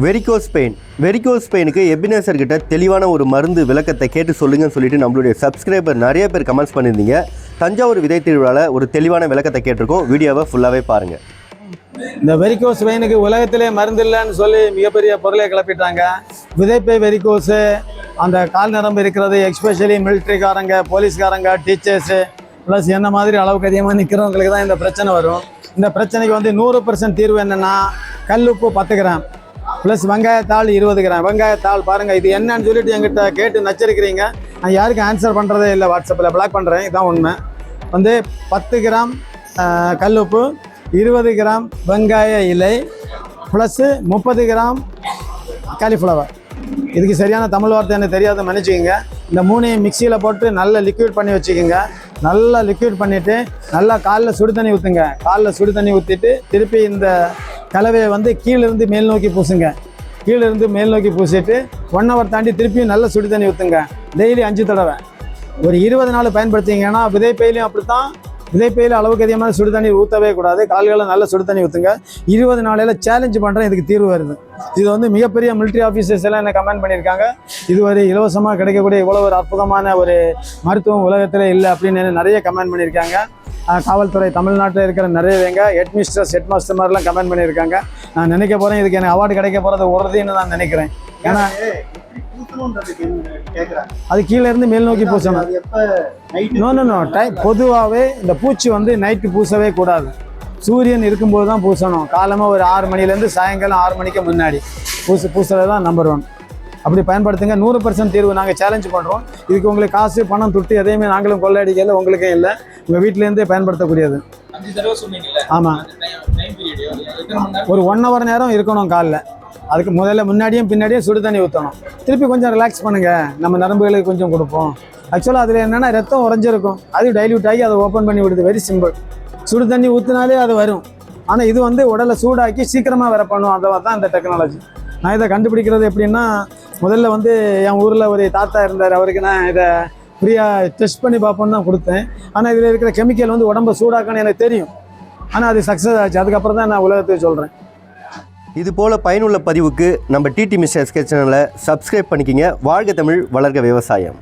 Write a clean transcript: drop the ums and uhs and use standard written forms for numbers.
Varicose பெயினுக்கு Ebenezer கிட்ட தெளிவான ஒரு மருந்து விளக்கத்தை கேட்டு சொல்லுங்கன்னு சொல்லிட்டு நம்மளுடைய சப்ஸ்கிரைபர் நிறைய பேர் கமெண்ட்ஸ் பண்ணியிருந்தீங்க. தஞ்சாவூர் விதை திருவிழாவில் ஒரு தெளிவான விளக்கத்தை கேட்டிருக்கோம். வீடியோவை ஃபுல்லாகவே பாருங்கள். இந்த வெரிகோஸ் வெயினுக்கு உலகத்திலே மருந்து இல்லைன்னு சொல்லி மிகப்பெரிய பொருளை கிளப்பிட்டாங்க. விதைப்பை வெரிகோஸு, அந்த கால் நரம்பு இருக்கிறது, எக்ஸ்பெஷலி மிலிட்ரிக்காரங்க, போலீஸ்காரங்க, டீச்சர்ஸு ப்ளஸ் என்ன மாதிரி அளவுக்கு அதிகமாக நிற்கிறவங்களுக்கு தான் இந்த பிரச்சனை வரும். இந்த பிரச்சனைக்கு வந்து 100% தீர்வு என்னென்னா, கல் உப்பு 10 கிராம் ப்ளஸ் வெங்காயத்தாள் 20 கிராம். வெங்காயத்தாள் பாருங்கள், இது என்னன்னு சொல்லிட்டு என்கிட்ட கேட்டு நச்சரிக்கிறீங்க. நான் யாருக்கும் ஆன்சர் பண்ணுறதே இல்லை, வாட்ஸ்அப்பில் பிளாக் பண்ணுறேன். இதுதான் உண்மை. வந்து 10 கிராம் கல் உப்பு, 20 கிராம் வெங்காய இலை ப்ளஸ்ஸு 30 கிராம் காலிஃப்ளவர். இதுக்கு சரியான தமிழ் வார்த்தை எனக்கு தெரியாத மன்னிச்சுக்கோங்க. இந்த 3ஐயும் மிக்சியில் போட்டு நல்லா லிக்விட் பண்ணி வச்சுக்கோங்க. நல்லா லிக்விட் பண்ணிவிட்டு நல்லா காலில் சுடு தண்ணி ஊற்றுங்க. காலில் சுடு தண்ணி ஊற்றிட்டு திருப்பி இந்த கலவையை வந்து கீழிருந்து மேல் நோக்கி பூசுங்க. கீழிருந்து மேல் நோக்கி பூசிட்டு 1 hour தாண்டி திருப்பியும் நல்ல சுடு தண்ணி ஊற்றுங்க. டெய்லி 5 தடவை ஒரு 20 நாள் பயன்படுத்திங்கன்னா, விதைப்பையிலையும் அப்படி தான். விதைப்பையில் அளவுக்கு அதிகமாக சுடு தண்ணி ஊற்றவே கூடாது. கால்களில் நல்ல சுடு தண்ணி ஊற்றுங்க. 20 நாளையில் சேலஞ்சு பண்ணுறேன், இதுக்கு தீர்வு வருது. இது வந்து மிகப்பெரிய மிலிட்ரி ஆஃபீஸர்ஸ் எல்லாம் என்ன கமெண்ட் பண்ணியிருக்காங்க. இது ஒரு இலவசமாக கிடைக்கக்கூடிய இவ்வளோ ஒரு அற்புதமான ஒரு மருத்துவம் உலகத்தில் இல்லை அப்படின்னு நிறைய கமெண்ட் பண்ணியிருக்காங்க. காவல்துறை தமிழ்நாட்டில் இருக்கிற நிறையவங்க, ஹெட் மாஸ்டர் மாதிரிலாம் கமெண்ட் பண்ணியிருக்காங்க. நான் நினைக்க போகிறேன், இதுக்கு எனக்கு அவார்டு கிடைக்க போகிறது உறுதின்னு நான் நினைக்கிறேன். ஏன்னா அது கீழே இருந்து மேல் நோக்கி பூசணும். நோ பொதுவாகவே இந்த பூச்சி வந்து நைட்டு பூசவே கூடாது. சூரியன் இருக்கும்போது தான் பூசணும். காலமாக ஒரு 6 மணிலேருந்து சாயங்காலம் 6 மணிக்கு முன்னாடி பூசுறது தான் நம்பர் 1. அப்படி பயன்படுத்துங்க. 100% தீர்வு நாங்கள் சேலஞ்ச் பண்ணுறோம். இதுக்கு உங்களுக்கு காசு பணம் துட்டு எதையுமே நாங்களும் கொள்ளையடிக்கல, உங்களுக்கும் இல்லை. உங்கள் வீட்டிலேருந்தே பயன்படுத்தக்கூடியது. ஆமாம், ஒரு 1 hour நேரம் இருக்கணும் காலில். அதுக்கு முன்னாடியும் பின்னாடியும் சுடு தண்ணி ஊற்றணும். திருப்பி கொஞ்சம் ரிலாக்ஸ் பண்ணுங்கள், நம்ம நரம்புகளுக்கு கொஞ்சம் கொடுப்போம். ஆக்சுவலாக அதில் என்னென்னா ரத்தம் உறைஞ்சிருக்கும், அது டைல்யூட் ஆகி அதை ஓப்பன் பண்ணி விடுது. Very simple. சுடு தண்ணி ஊற்றினாலே அது வரும். ஆனால் இது வந்து உடலை சூடாக்கி சீக்கிரமாக வர பண்ணும். அதை தான் இந்த டெக்னாலஜி. நான் இதை கண்டுபிடிக்கிறது எப்படின்னா, முதல்ல வந்து என் ஊரில் ஒரு தாத்தா இருந்தார். அவருக்கு நான் இதை ஃப்ரீயாக டெஸ்ட் பண்ணி பார்ப்போன்னு தான் கொடுத்தேன். ஆனால் இதில் இருக்கிற கெமிக்கல் வந்து உடம்பை சூடாக்கணும்னு எனக்கு தெரியும். ஆனால் அது சக்ஸஸ் ஆச்சு. அதுக்கப்புறம் தான் நான் உலகத்துக்கு சொல்கிறேன். இது போல் பயனுள்ள பதிவுக்கு நம்ம டிடி மிஸ்டர் எஸ்கே சேனலை சப்ஸ்கிரைப் பண்ணிக்கிங்க. வாழ்க தமிழ், வளர்க விவசாயம்.